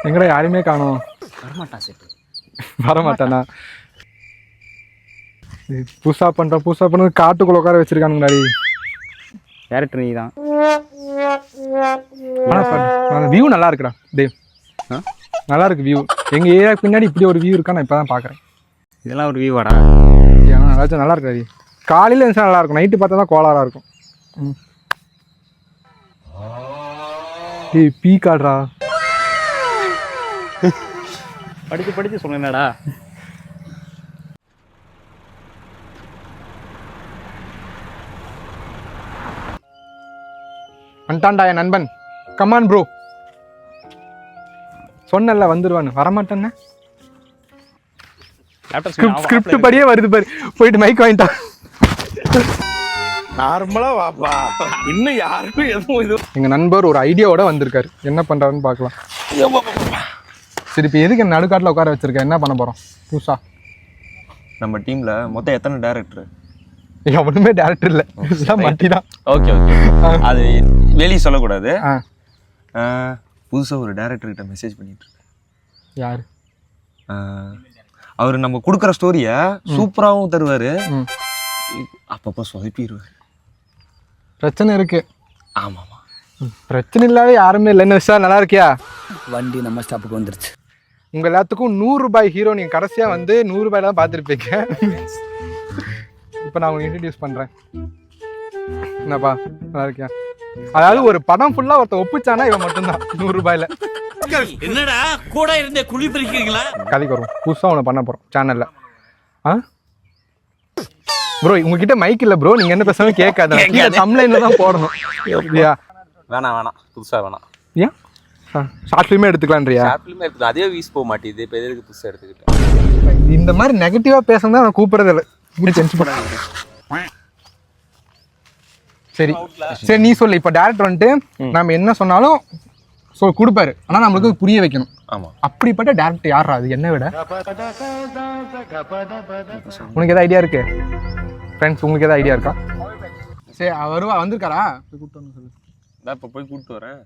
எங்கடா யாருமே காணோம். வரமாட்டான் செட்டு. வரமாட்டானா? புதுசா பண்ண காட்டுக்குள்ள உட்கார வச்சிருக்கானுங்களாடி. டேரக்டர் நீ தான். ஆனால் வியூ நல்லா இருக்குடா டேவ். நல்லா இருக்கு வியூ. எங்க ஏரியாவுக்கு பின்னாடி இப்படி ஒரு வியூ இருக்கா நான் இப்பதான் பாக்குறேன். இதெல்லாம் ஒரு வியூவாடா? ஏன்னா ஏதாச்சும் நல்லா இருக்காது. காலையில இருந்துச்சா நல்லா இருக்கும், நைட்டு பார்த்தா தான் கோளாரா இருக்கும். டேய் பீ காடுறா. படிச்சு சொன்னேன்டா. வந்துட்டான்டா என் நண்பன். Come on bro. சொன்னல வந்துருவான்னு, வரமாட்டேன்னு. ஸ்கிரிப்ட் படியே வருது பாரு. போயிட்டு மைக் வாங்கிட்டான். நார்மலா வாப்பா. இன்னும் யாருக்கும் எதுவும் இது. எங்க நண்பர் ஒரு ஐடியாவோட வந்திருக்காரு. என்ன பண்றாருன்னு பார்க்கலாம். சரி இப்போ எதுக்கு நடுக்காட்டில் உட்கார வச்சிருக்க? என்ன பண்ண போறோம் புதுசா? நம்ம டீம்ல மொத்தம் எத்தனை டேரக்டர்? எவனுமே டேரக்டர் இல்லை, மட்டி தான். ஓகே அது வெளியே சொல்லக்கூடாது. புதுசா ஒரு டேரக்டர் கிட்ட மெசேஜ் பண்ணிட்டு இருக்கேன். யாரு? அவரு நம்ம கொடுக்குற ஸ்டோரிய சூப்பராகவும் தருவாரு, அப்பப்போ சொதப்பிடுவாரு. பிரச்சனை இருக்கு. ஆமாமா, பிரச்சனை இல்லாத யாருமே இல்லைன்னு விஷயம். நல்லா இருக்கியா? வண்டி நம்ம ஸ்டாப்புக்கு வந்துருச்சு. உங்க எல்லாத்துக்கும் 100 ரூபாய் ஹீரோ. நீங்க கடைசியா வந்து 100 ரூபாயில தான் பார்த்துருப்பீங்க. இப்போ நான் உங்களுக்கு இன்ட்ரடியூஸ் பண்றேன். என்னப்பா நல்லா இருக்கியா? அதாவது ஒரு படம் ஃபுல்லா ஒருத்த ஒப்பிச்சானா இவன் மட்டும்தான் 100 ரூபாயில. என்னடா கூட இருந்தே குழி பறிக்கிறீங்களா? கதைக்கு வரும். புதுசா ஒன்று பண்ண போறோம் சேனல்ல. ப்ரோ உங்ககிட்ட மைக் இல்ல ப்ரோ, நீங்க என்ன பேசாம கேட்காத. தம்ப்லைன்ல தான் போடணும். வேணாம் புதுசா வேணாம். ஏன் ஷார்ட் ஃபிலிமே எடுத்துக்கலான்றியா? ஷார்ட் ஃபிலிமே எடுத்து அதே வீஸ் போக மாட்டேங்குது. இப்போ எதுக்கு புதுசா எடுத்துக்கிட்டேன்? இந்த மாதிரி நெகட்டிவா பேசணும் தான் நான் கூப்பிடுறது இல்லை. சரி சரி நீ சொல்லு. இப்போ டேரக்டர் வந்துட்டு நம்ம என்ன சொன்னாலும் கொடுப்பாரு, ஆனா நம்மளுக்கு புரிய வைக்கணும். ஆமா, அப்படிப்பட்ட டேரக்டர் யாரா? அது என்ன விட உனக்கு ஏதாவது ஐடியா இருக்கு ஃப்ரெண்ட்ஸ்? உங்களுக்கு ஏதாவது ஐடியா இருக்கா? சரி வருவா வந்திருக்காரா? போய் கூப்பிட்டு வந்து சொல்லு. இப்போ போய் கூப்பிட்டு வரேன்.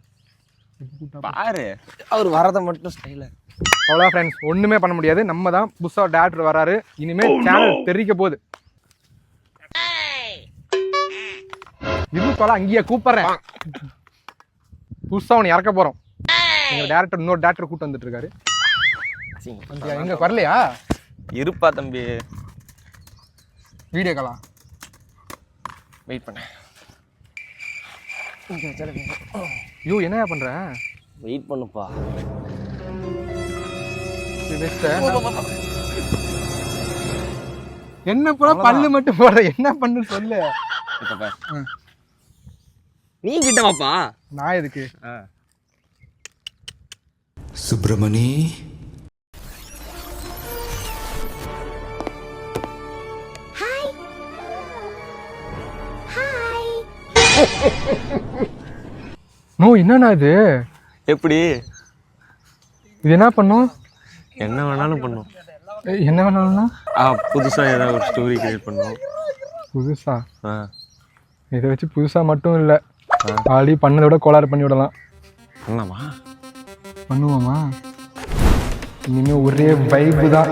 பாரு அவர் வரதை மட்டும் ஸ்டைல. அவ்வளோதான் ஃப்ரெண்ட்ஸ், ஒண்ணுமே பண்ண முடியாது. நம்ம தான் புதுசா டேரக்டர் வராரு. இனிமேல் சேனல் தெரிவிக்க போகுது. இது போல அங்கேயே கூப்பிடுறேன். புதுசா அவனை இறக்க போறோம். எங்க டேரக்டர் இன்னொரு டேரக்டர் கூட்டு வந்துட்டு இருக்காரு. எங்க வரலையா? இருப்பா தம்பி, வீடியோ காலா வெயிட் பண்ண. ஐயோ என்னையா பண்ற? வெயிட் பண்ணுப்பா. என்ன போல பல்லு மட்டும் போடுற, என்ன பண்ணு சொல்லு. நீ கிட்ட வாப்பா. நான் எதுக்கு? சுப்பிரமணி நோ என்னண்ணா இது? எப்படி இது என்ன பண்ணும்? என்ன வேணாலும் பண்ணும். என்ன வேணாலும்னா புதுசா ஏதாவது ஒரு ஸ்டோரி கிரியேட் பண்ணும். புதுசா? இதை வச்சு புதுசா மட்டும் இல்லை, ஆல்ரெடி பண்ணதை விட கோளாறு பண்ணி விடலாம். பண்ணுவோமா? இனிமே ஒரே வைப்பு தான்.